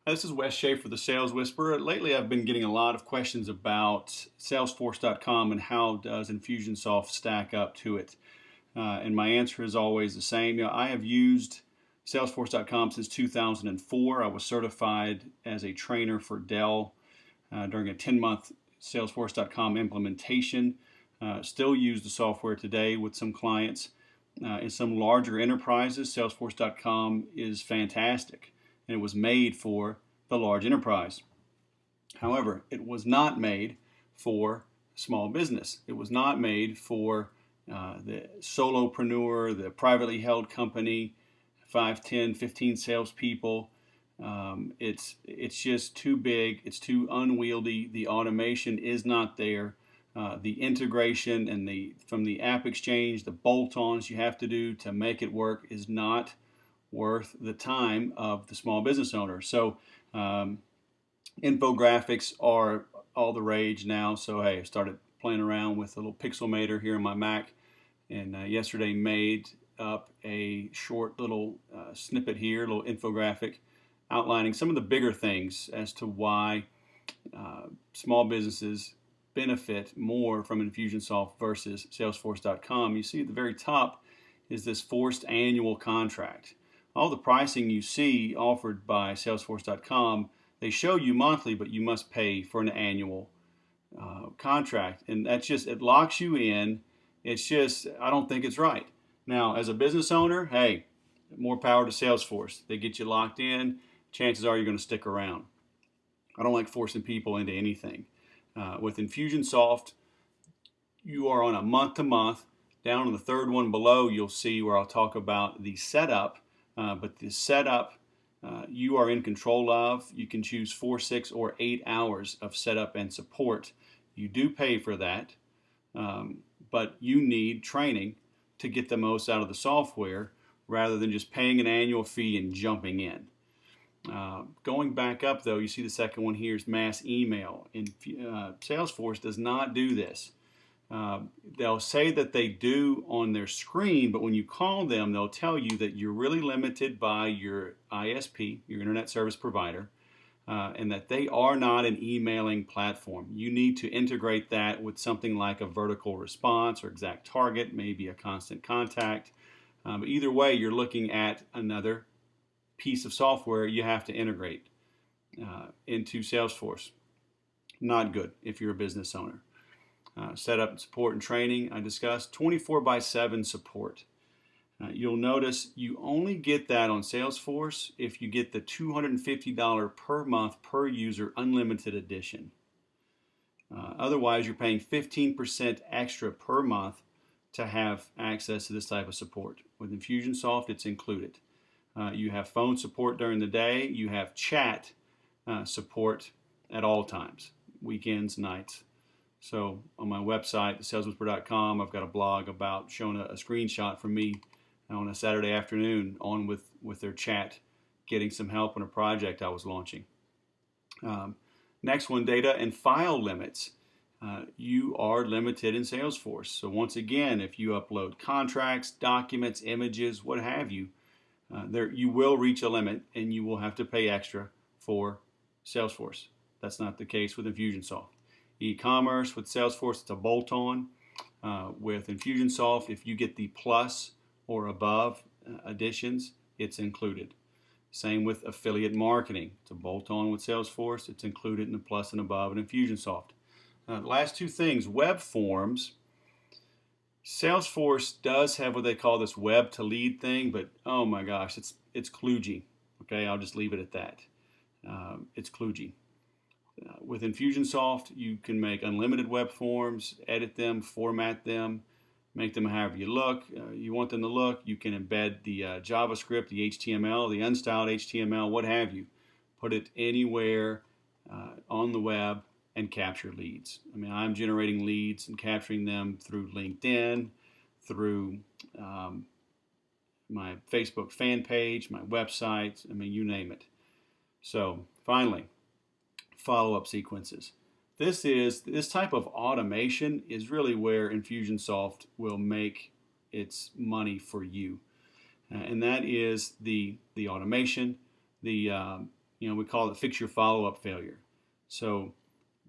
Hi, this is Wes Schaefer, the Sales Whisperer. Lately, I've been getting a lot of questions about Salesforce.com and how does Infusionsoft stack up to it. And my answer is always the same. I have used Salesforce.com since 2004. I was certified as a trainer for Dell during a 10-month Salesforce.com implementation. Still use the software today with some clients. In some larger enterprises, Salesforce.com is fantastic, and it was made for the large enterprise. However, it was not made for small business. It was not made for the solopreneur, the privately held company, 5, 10, 15 salespeople. It's just too big. It's too unwieldy. The automation is not there. The integration and from the app exchange, the bolt-ons you have to do to make it work is not worth the time of the small business owner. So infographics are all the rage now. So hey, I started playing around with a little Pixelmator here on my Mac, and yesterday made up a short little snippet here, a little infographic outlining some of the bigger things as to why small businesses benefit more from Infusionsoft versus Salesforce.com. You see at the very top is this forced annual contract. All the pricing you see offered by Salesforce.com, they show you monthly, but you must pay for an annual contract. And that's just, it locks you in. It's just, I don't think it's right. Now, as a business owner, hey, more power to Salesforce. They get you locked in. Chances are you're going to stick around. I don't like forcing people into anything. With Infusionsoft, you are on a month-to-month. Down on the third one below, you'll see where I'll talk about the setup. But the setup you are in control of. You can choose 4, 6, or 8 hours of setup and support. You do pay for that, but you need training to get the most out of the software rather than just paying an annual fee and jumping in. Going back up though, you see the second one here is mass email. And Salesforce does not do this. They'll say that they do on their screen, but when you call them, they'll tell you that you're really limited by your ISP, your internet service provider, and that they are not an emailing platform. You need to integrate that with something like a vertical response or exact target, maybe a constant contact. But either way, you're looking at another piece of software you have to integrate into Salesforce. Not good if you're a business owner. Setup, support, and training I discussed. 24/7 support. You'll notice you only get that on Salesforce if you get the $250 per month per user unlimited edition. Otherwise, you're paying 15% extra per month to have access to this type of support. With Infusionsoft, it's included. You have phone support during the day. You have chat support at all times, weekends, nights. So on my website, thesaleswhisperer.com, I've got a blog about showing a screenshot from me on a Saturday afternoon on with their chat, getting some help on a project I was launching. Next one, data and file limits. You are limited in Salesforce. So once again, if you upload contracts, documents, images, what have you, you will reach a limit and you will have to pay extra for Salesforce. That's not the case with Infusionsoft. E-commerce with Salesforce, it's a bolt-on. With Infusionsoft, if you get the plus or above additions, it's included. Same with affiliate marketing. It's a bolt-on with Salesforce. It's included in the plus and above in Infusionsoft. The last two things, web forms. Salesforce does have what they call this web to lead thing, but oh my gosh, it's kludgy. Okay, I'll just leave it at that. It's kludgy. With Infusionsoft, you can make unlimited web forms, edit them, format them, make them however you want them to look. You can embed the JavaScript, the HTML, the unstyled HTML, what have you. Put it anywhere on the web and capture leads. I mean, I'm generating leads and capturing them through LinkedIn, through my Facebook fan page, my website, I mean, you name it. So finally, follow-up sequences. This type of automation is really where Infusionsoft will make its money for you, and that is the automation, the we call it fix your follow-up failure. So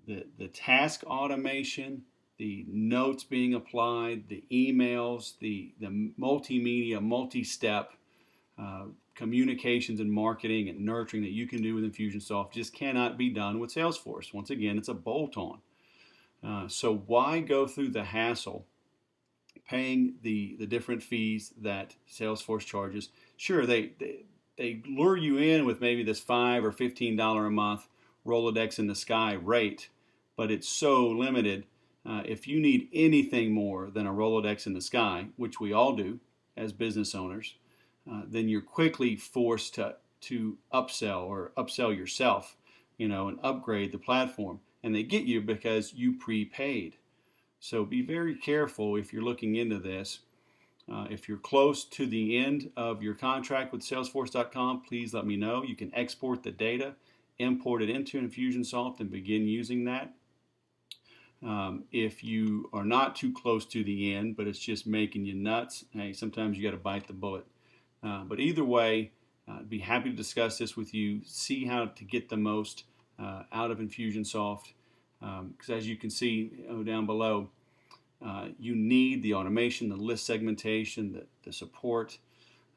the task automation, the notes being applied, the emails, the multimedia, multi-step communications and marketing and nurturing that you can do with Infusionsoft just cannot be done with Salesforce. Once again, it's a bolt-on. So why go through the hassle paying the different fees that Salesforce charges? Sure, they lure you in with maybe this $5 or $15 a month Rolodex in the sky rate, but it's so limited. If you need anything more than a Rolodex in the sky, which we all do as business owners, then you're quickly forced to upsell yourself, and upgrade the platform. And they get you because you prepaid. So be very careful if you're looking into this. If you're close to the end of your contract with Salesforce.com, please let me know. You can export the data, import it into Infusionsoft, and begin using that. If you are not too close to the end, but it's just making you nuts, hey, sometimes you got to bite the bullet. But either way, I'd be happy to discuss this with you, see how to get the most out of Infusionsoft. Because as you can see down below, you need the automation, the list segmentation, the support,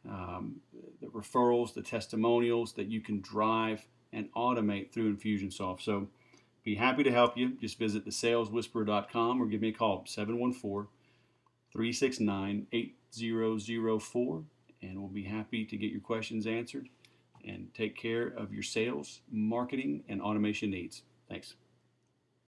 the referrals, the testimonials that you can drive and automate through Infusionsoft. So be happy to help you. Just visit thesaleswhisperer.com or give me a call, 714-369-8004, and we'll be happy to get your questions answered and take care of your sales, marketing, and automation needs. Thanks.